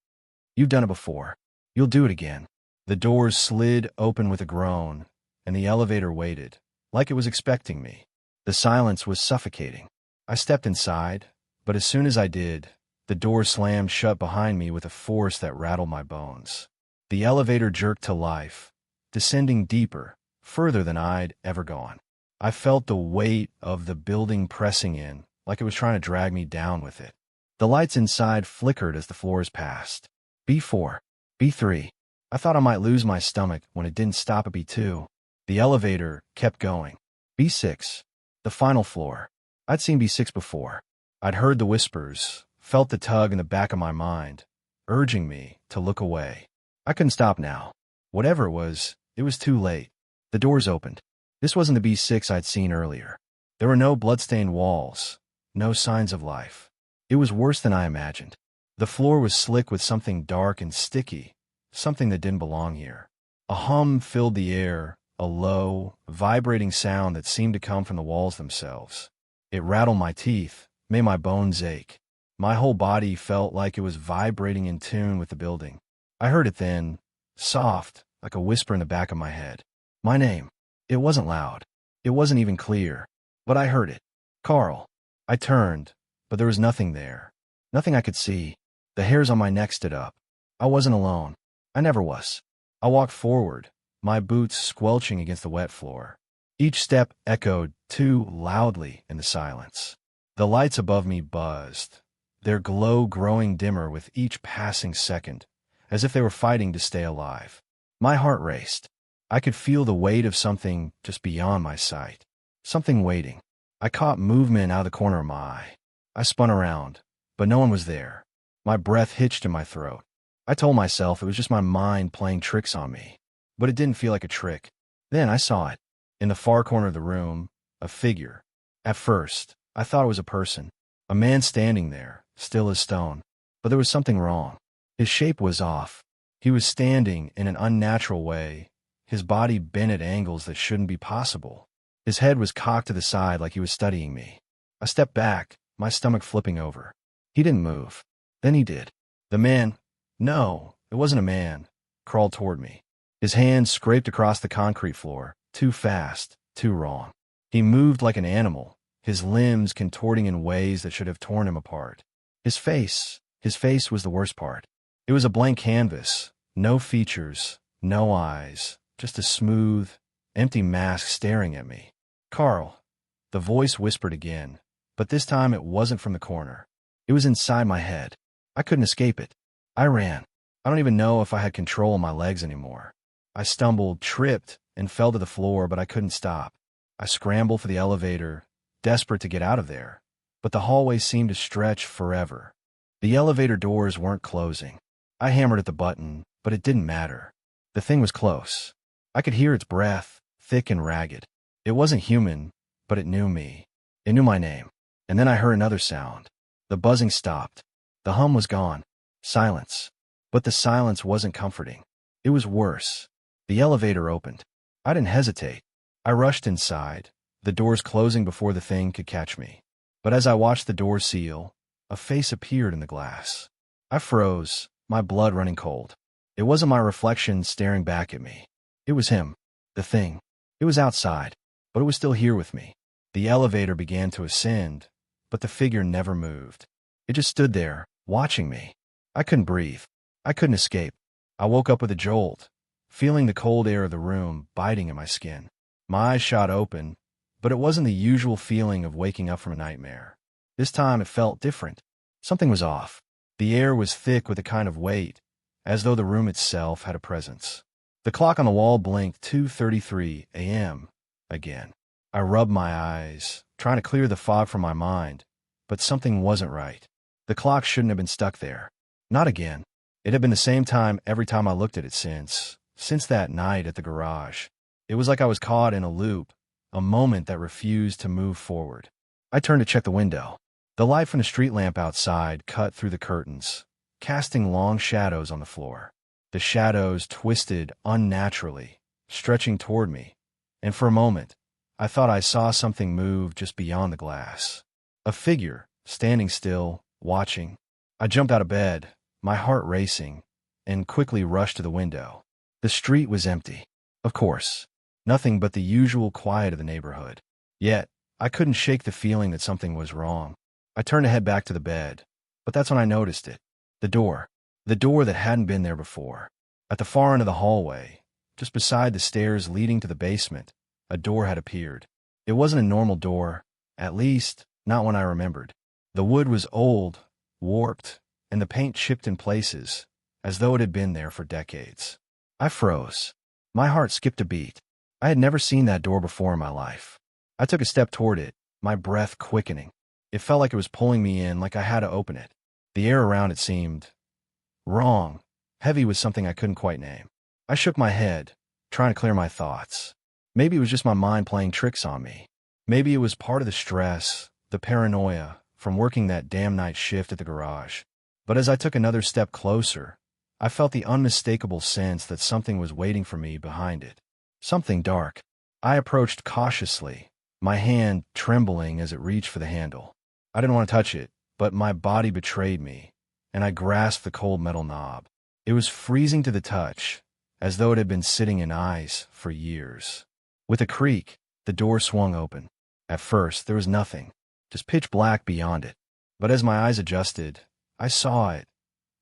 You've done it before. You'll do it again. The doors slid open with a groan, and the elevator waited, like it was expecting me. The silence was suffocating. I stepped inside, but as soon as I did, the door slammed shut behind me with a force that rattled my bones. The elevator jerked to life, descending deeper, further than I'd ever gone. I felt the weight of the building pressing in, like it was trying to drag me down with it. The lights inside flickered as the floors passed. B4, B3. I thought I might lose my stomach when it didn't stop at B2. The elevator kept going. B6, the final floor. I'd seen B6 before. I'd heard the whispers, felt the tug in the back of my mind, urging me to look away. I couldn't stop now. Whatever it was too late. The doors opened. This wasn't the B6 I'd seen earlier. There were no bloodstained walls, no signs of life. It was worse than I imagined. The floor was slick with something dark and sticky, something that didn't belong here. A hum filled the air, a low, vibrating sound that seemed to come from the walls themselves. It rattled my teeth, made my bones ache. My whole body felt like it was vibrating in tune with the building. I heard it then, soft, like a whisper in the back of my head. My name. It wasn't loud. It wasn't even clear. But I heard it. Carl. I turned, but there was nothing there. Nothing I could see. The hairs on my neck stood up. I wasn't alone. I never was. I walked forward, my boots squelching against the wet floor. Each step echoed too loudly in the silence. The lights above me buzzed, their glow growing dimmer with each passing second, as if they were fighting to stay alive. My heart raced. I could feel the weight of something just beyond my sight. Something waiting. I caught movement out of the corner of my eye. I spun around, but no one was there. My breath hitched in my throat. I told myself it was just my mind playing tricks on me, but it didn't feel like a trick. Then I saw it. In the far corner of the room, a figure. At first, I thought it was a person, a man standing there, still as stone. But there was something wrong. His shape was off. He was standing in an unnatural way, his body bent at angles that shouldn't be possible. His head was cocked to the side like he was studying me. I stepped back, my stomach flipping over. He didn't move. Then he did. The man, no, it wasn't a man, crawled toward me. His hands scraped across the concrete floor, too fast, too wrong. He moved like an animal, his limbs contorting in ways that should have torn him apart. His face was the worst part. It was a blank canvas, no features, no eyes, just a smooth, empty mask staring at me. Carl, the voice whispered again, but this time it wasn't from the corner. It was inside my head. I couldn't escape it. I ran. I don't even know if I had control of my legs anymore. I stumbled, tripped, and fell to the floor, but I couldn't stop. I scrambled for the elevator, desperate to get out of there, but the hallway seemed to stretch forever. The elevator doors weren't closing. I hammered at the button, but it didn't matter. The thing was close. I could hear its breath, thick and ragged. It wasn't human, but it knew me. It knew my name. And then I heard another sound. The buzzing stopped. The hum was gone. Silence. But the silence wasn't comforting. It was worse. The elevator opened. I didn't hesitate. I rushed inside, the doors closing before the thing could catch me. But as I watched the door seal, a face appeared in the glass. I froze, my blood running cold. It wasn't my reflection staring back at me. It was him. The thing. It was outside, but it was still here with me. The elevator began to ascend, but the figure never moved. It just stood there, watching me. I couldn't breathe. I couldn't escape. I woke up with a jolt, feeling the cold air of the room biting at my skin. My eyes shot open, but it wasn't the usual feeling of waking up from a nightmare. This time it felt different. Something was off. The air was thick with a kind of weight, as though the room itself had a presence. The clock on the wall blinked 2:33 a.m. again. I rubbed my eyes, trying to clear the fog from my mind, but something wasn't right. The clock shouldn't have been stuck there. Not again. It had been the same time every time I looked at it since that night at the garage. It was like I was caught in a loop, a moment that refused to move forward. I turned to check the window. The light from the street lamp outside cut through the curtains, casting long shadows on the floor. The shadows twisted unnaturally, stretching toward me, and for a moment, I thought I saw something move just beyond the glass. A figure, standing still, watching. I jumped out of bed, my heart racing, and quickly rushed to the window. The street was empty. Of course, nothing but the usual quiet of the neighborhood. Yet, I couldn't shake the feeling that something was wrong. I turned to head back to the bed, but that's when I noticed it. The door that hadn't been there before. At the far end of the hallway, just beside the stairs leading to the basement, a door had appeared. It wasn't a normal door, at least, not when I remembered. The wood was old, warped, and the paint chipped in places, as though it had been there for decades. I froze. My heart skipped a beat. I had never seen that door before in my life. I took a step toward it, my breath quickening. It felt like it was pulling me in, like I had to open it. The air around it seemed wrong, heavy with something I couldn't quite name. I shook my head, trying to clear my thoughts. Maybe it was just my mind playing tricks on me. Maybe it was part of the stress, the paranoia, from working that damn night shift at the garage. But as I took another step closer, I felt the unmistakable sense that something was waiting for me behind it. Something dark. I approached cautiously, my hand trembling as it reached for the handle. I didn't want to touch it, but my body betrayed me, and I grasped the cold metal knob. It was freezing to the touch, as though it had been sitting in ice for years. With a creak, the door swung open. At first, there was nothing, just pitch black beyond it. But as my eyes adjusted, I saw it.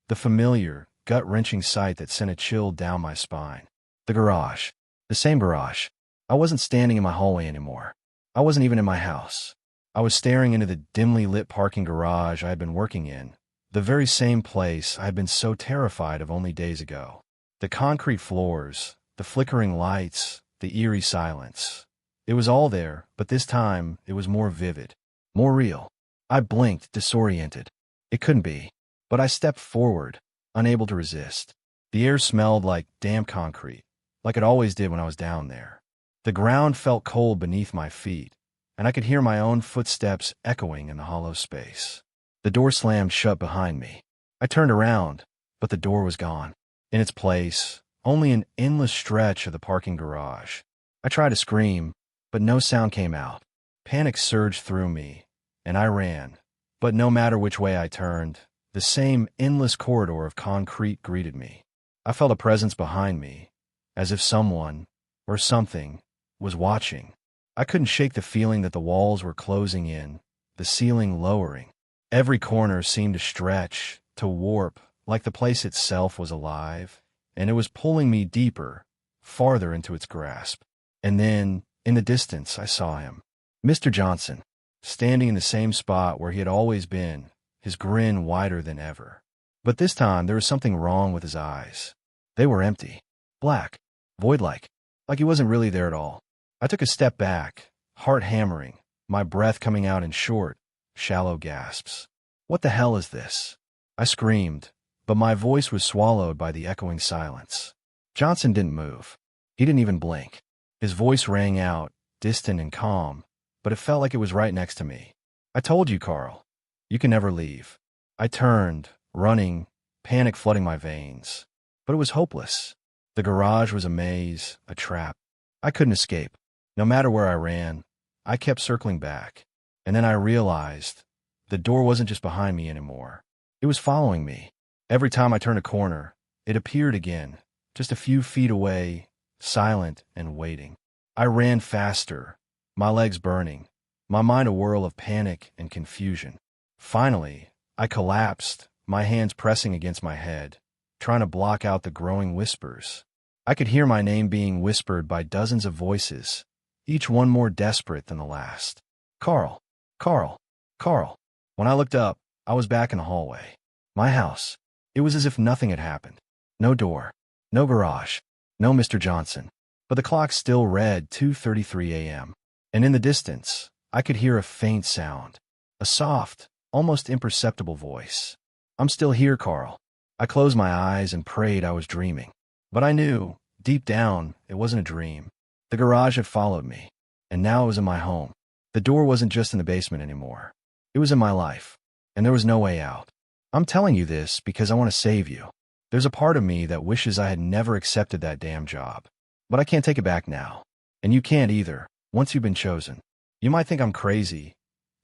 The familiar, gut-wrenching sight that sent a chill down my spine. The garage. The same garage. I wasn't standing in my hallway anymore. I wasn't even in my house. I was staring into the dimly lit parking garage I had been working in, the very same place I had been so terrified of only days ago. The concrete floors, the flickering lights, the eerie silence. It was all there, but this time it was more vivid, more real. I blinked, disoriented. It couldn't be. But I stepped forward, unable to resist. The air smelled like damp concrete, like it always did when I was down there. The ground felt cold beneath my feet, and I could hear my own footsteps echoing in the hollow space. The door slammed shut behind me. I turned around, but the door was gone. In its place, only an endless stretch of the parking garage. I tried to scream, but no sound came out. Panic surged through me, and I ran. But no matter which way I turned, the same endless corridor of concrete greeted me. I felt a presence behind me, as if someone, or something, was watching. I couldn't shake the feeling that the walls were closing in, the ceiling lowering. Every corner seemed to stretch, to warp, like the place itself was alive, and it was pulling me deeper, farther into its grasp. And then, in the distance, I saw him. Mr. Johnson, standing in the same spot where he had always been, his grin wider than ever. But this time there was something wrong with his eyes. They were empty, black, void-like, like he wasn't really there at all. I took a step back, heart hammering, my breath coming out in short, shallow gasps. What the hell is this? I screamed, but my voice was swallowed by the echoing silence. Johnson didn't move. He didn't even blink. His voice rang out, distant and calm, but it felt like it was right next to me. I told you, Carl. You can never leave. I turned, running, panic flooding my veins. But it was hopeless. The garage was a maze, a trap. I couldn't escape. No matter where I ran, I kept circling back. And then I realized the door wasn't just behind me anymore. It was following me. Every time I turned a corner, it appeared again, just a few feet away, silent and waiting. I ran faster, my legs burning, my mind a whirl of panic and confusion. Finally, I collapsed, my hands pressing against my head, trying to block out the growing whispers. I could hear my name being whispered by dozens of voices, each one more desperate than the last. Carl, Carl, Carl. When I looked up, I was back in the hallway. My house. It was as if nothing had happened. No door, no garage, no Mr. Johnson. But the clock still read 2:33 a.m. And in the distance, I could hear a faint sound, a soft, almost imperceptible voice. I'm still here, Carl. I closed my eyes and prayed I was dreaming. But I knew, deep down, it wasn't a dream. The garage had followed me, and now it was in my home. The door wasn't just in the basement anymore. It was in my life, and there was no way out. I'm telling you this because I want to save you. There's a part of me that wishes I had never accepted that damn job. But I can't take it back now. And you can't either, once you've been chosen. You might think I'm crazy.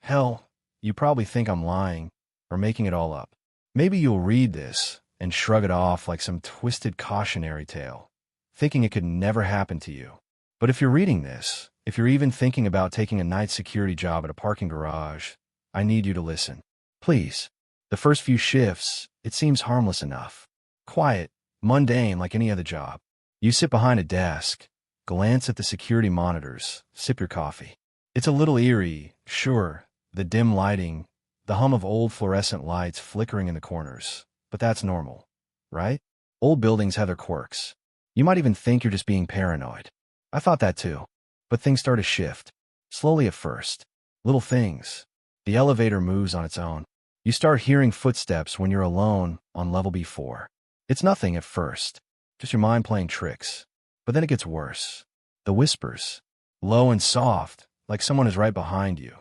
Hell, you probably think I'm lying, or making it all up. Maybe you'll read this and shrug it off like some twisted cautionary tale, thinking it could never happen to you. But if you're reading this, if you're even thinking about taking a night security job at a parking garage, I need you to listen. Please. The first few shifts, it seems harmless enough. Quiet, mundane like any other job. You sit behind a desk, glance at the security monitors, sip your coffee. It's a little eerie, sure, the dim lighting, the hum of old fluorescent lights flickering in the corners. But that's normal, right? Old buildings have their quirks. You might even think you're just being paranoid. I thought that too. But things start to shift. Slowly at first. Little things. The elevator moves on its own. You start hearing footsteps when you're alone on level B4. It's nothing at first. Just your mind playing tricks. But then it gets worse. The whispers. Low and soft, like someone is right behind you.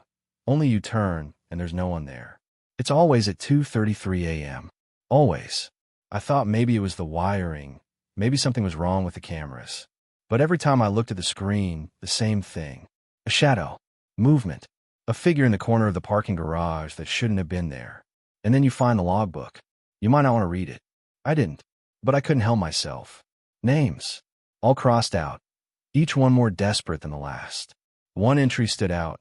Only you turn, and there's no one there. It's always at 2:33 a.m. Always. I thought maybe it was the wiring. Maybe something was wrong with the cameras. But every time I looked at the screen, the same thing. A shadow. Movement. A figure in the corner of the parking garage that shouldn't have been there. And then you find the logbook. You might not want to read it. I didn't, but I couldn't help myself. Names, all crossed out, each one more desperate than the last. One entry stood out: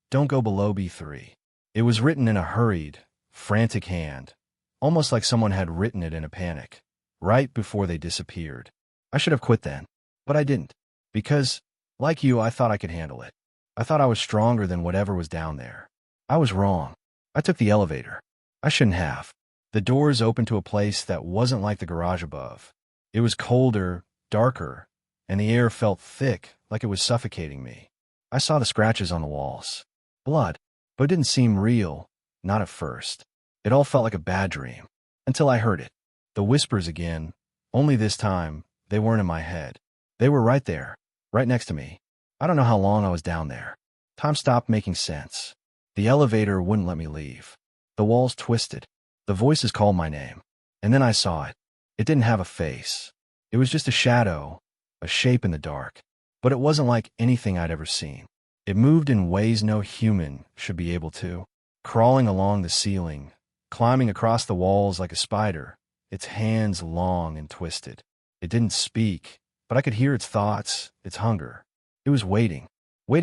don't go below B3. It was written in a hurried, frantic hand, almost like someone had written it in a panic, right before they disappeared. I should have quit then, but I didn't, because, like you, I thought I could handle it. I thought I was stronger than whatever was down there. I was wrong. I took the elevator. I shouldn't have. The doors opened to a place that wasn't like the garage above. It was colder, darker, and the air felt thick, like it was suffocating me. I saw the scratches on the walls. Blood. But it didn't seem real, not at first. It all felt like a bad dream, until I heard it. The whispers again, only this time, they weren't in my head. They were right there, right next to me. I don't know how long I was down there. Time stopped making sense. The elevator wouldn't let me leave. The walls twisted. The voices called my name. And then I saw it. It didn't have a face. It was just a shadow, a shape in the dark. But it wasn't like anything I'd ever seen. It moved in ways no human should be able to, crawling along the ceiling, climbing across the walls like a spider, its hands long and twisted. It didn't speak, but I could hear its thoughts, its hunger. It was waiting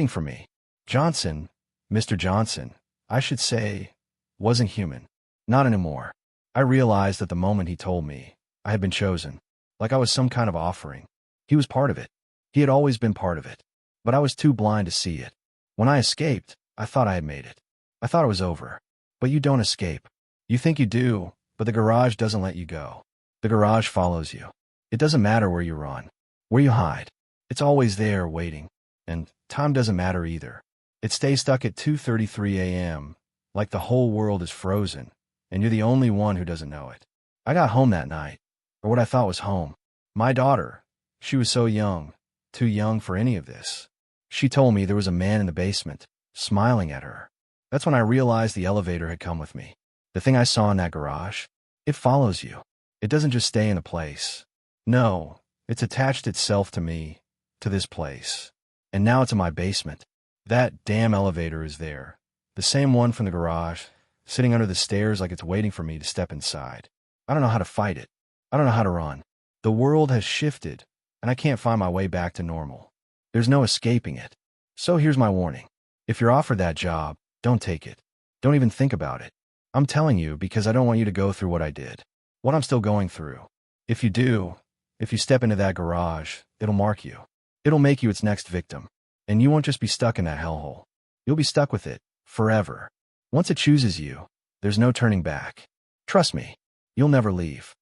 for me. Johnson, Mr. Johnson, I should say, wasn't human. Not anymore. I realized at the moment he told me I had been chosen, like I was some kind of offering. He was part of it. He had always been part of it. But I was too blind to see it. When I escaped, I thought I had made it. I thought it was over. But you don't escape. You think you do, but the garage doesn't let you go. The garage follows you. It doesn't matter where you run, where you hide. It's always there, waiting. And time doesn't matter either. It stays stuck at 2:33 a.m., like the whole world is frozen, and you're the only one who doesn't know it. I got home that night, or what I thought was home. My daughter, she was so young, too young for any of this. She told me there was a man in the basement, smiling at her. That's when I realized the elevator had come with me. The thing I saw in that garage, it follows you. It doesn't just stay in a place. No, it's attached itself to me, to this place. And now it's in my basement. That damn elevator is there. The same one from the garage, sitting under the stairs like it's waiting for me to step inside. I don't know how to fight it. I don't know how to run. The world has shifted, and I can't find my way back to normal. There's no escaping it. So here's my warning. If you're offered that job, don't take it. Don't even think about it. I'm telling you because I don't want you to go through what I did, what I'm still going through. If you do, if you step into that garage, it'll mark you. It'll make you its next victim. And you won't just be stuck in that hellhole. You'll be stuck with it, forever. Once it chooses you, there's no turning back. Trust me, you'll never leave.